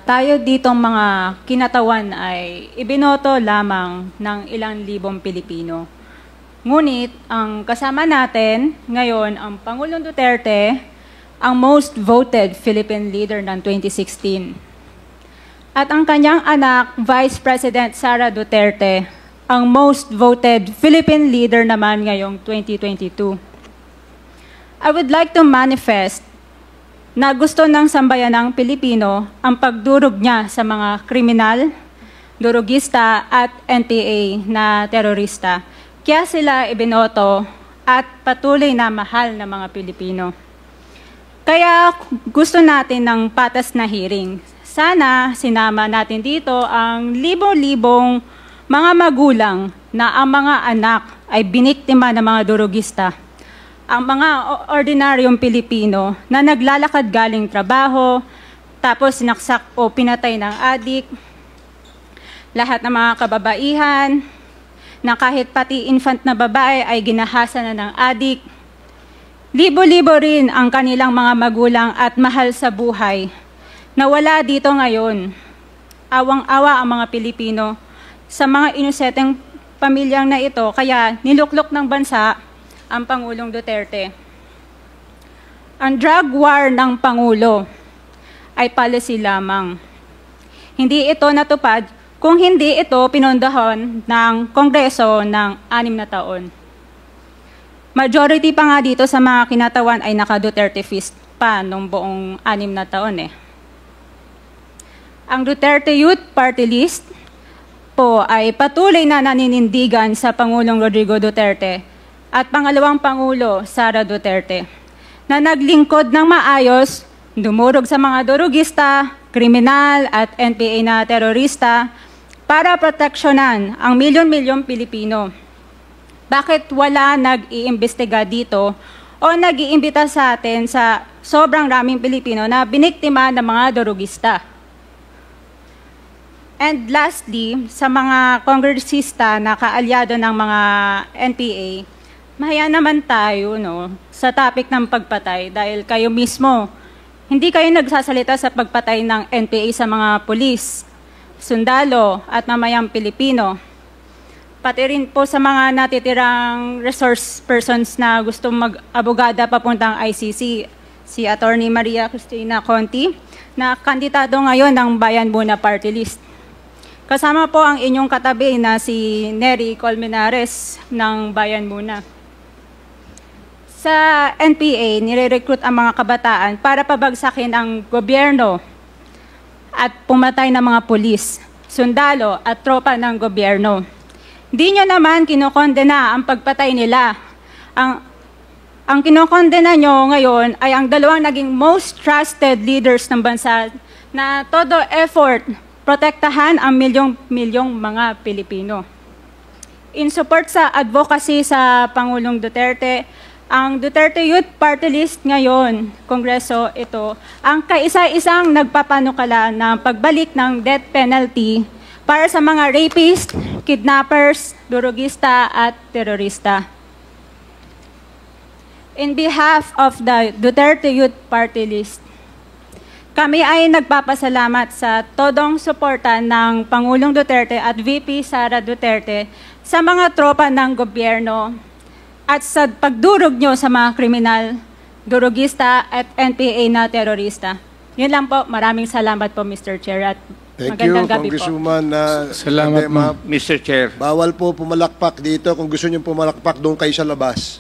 Tayo ditong mga kinatawan ay ibinoto lamang ng ilang libong Pilipino. Ngunit ang kasama natin ngayon ang Pangulong Duterte, ang most voted Philippine leader ng 2016. At ang kanyang anak, Vice President Sara Duterte, ang most voted Philippine leader naman ngayong 2022. I would like to manifest na gusto ng sambayanang Pilipino ang pagdurog niya sa mga kriminal, durugista at NPA na terorista. Kaya sila ibinoto at patuloy na mahal ng mga Pilipino. Kaya gusto natin ng patas na hearing. Sana sinama natin dito ang libo-libong mga magulang na ang mga anak ay biniktima ng mga durugista. Ang mga ordinaryong Pilipino na naglalakad galing trabaho, tapos sinaksak o pinatay ng adik, lahat ng mga kababaihan, na kahit pati infant na babae ay ginahasa na ng adik. Libo-libo rin ang kanilang mga magulang at mahal sa buhay na wala dito ngayon. Awang-awa ang mga Pilipino sa mga inuseteng pamilyang na ito, kaya niluklok ng bansa ang Pangulong Duterte. Ang drug war ng Pangulo ay policy lamang. Hindi ito natupad kung hindi ito pinondohan ng Kongreso ng 6 na taon. Majority pa nga dito sa mga kinatawan ay naka-Duterte fist pa nung buong 6 na taon . Ang Duterte Youth Party List po ay patuloy na naninindigan sa Pangulong Rodrigo Duterte at pangalawang Pangulo, Sara Duterte, na naglingkod ng maayos, dumurog sa mga durugista, kriminal at NPA na terorista para proteksyonan ang milyon-milyong Pilipino. Bakit wala nag-iimbestiga dito o nag-iimbita sa atin sa sobrang raming Pilipino na biniktima ng mga durugista? And lastly, sa mga kongresista na kaalyado ng mga NPA, mahaya naman tayo sa topic ng pagpatay dahil kayo mismo, hindi kayo nagsasalita sa pagpatay ng NPA sa mga pulis, sundalo at mamayang Pilipino. Pati rin po sa mga natitirang resource persons na gustong mag-abogada papuntang ICC, si Attorney Maria Cristina Conti, na kandidato ngayon ng Bayan Muna Party List. Kasama po ang inyong katabi na si Nery Colmenares ng Bayan Muna. Sa NPA, nire-recruit ang mga kabataan para pabagsakin ang gobyerno at pumatay ng mga pulis, sundalo at tropa ng gobyerno. Di nyo naman kinokondena ang pagpatay nila. Ang kinokondena nyo ngayon ay ang dalawang naging most trusted leaders ng bansa na todo effort protektahan ang milyong-milyong mga Pilipino. In support sa advocacy sa Pangulong Duterte, ang Duterte Youth Party List ngayon, Kongreso ito, ang kaisa-isang nagpapanukala ng pagbalik ng death penalty para sa mga rapist, kidnappers, durugista at terorista. In behalf of the Duterte Youth Party List, kami ay nagpapasalamat sa todong suporta ng Pangulong Duterte at VP Sara Duterte sa mga tropa ng gobyerno at sa pagdurog nyo sa mga kriminal, durugista at NPA na terorista. Yun lang po. Maraming salamat po, Mr. Chair. At magandang gabi po. Congresswoman. Salamat, Mr. Chair. Bawal po pumalakpak dito. Kung gusto niyo pumalakpak, doon kayo sa labas.